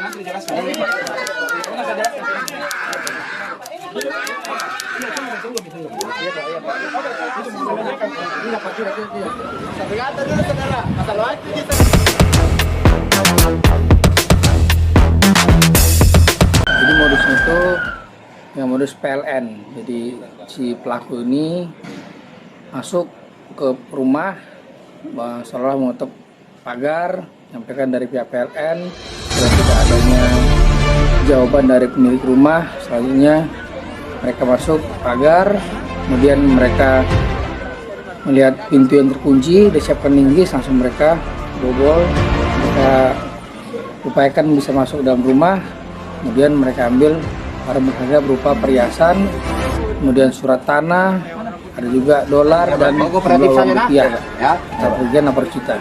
Jadi modusnya itu yang modus PLN. Jadi si pelaku ini masuk ke rumah seolah menutup pagar, menyampaikan dari pihak PLN dan tidak adanya jawaban dari pemilik rumah. Selanjutnya mereka masuk pagar, kemudian mereka melihat pintu yang terkunci, disiapkan linggis, langsung mereka bobol, mereka upayakan bisa masuk dalam rumah. Kemudian mereka ambil barang berharga berupa perhiasan, kemudian surat tanah, ada juga dolar dan jumlah uang rupiah. Kerugian 8 juta.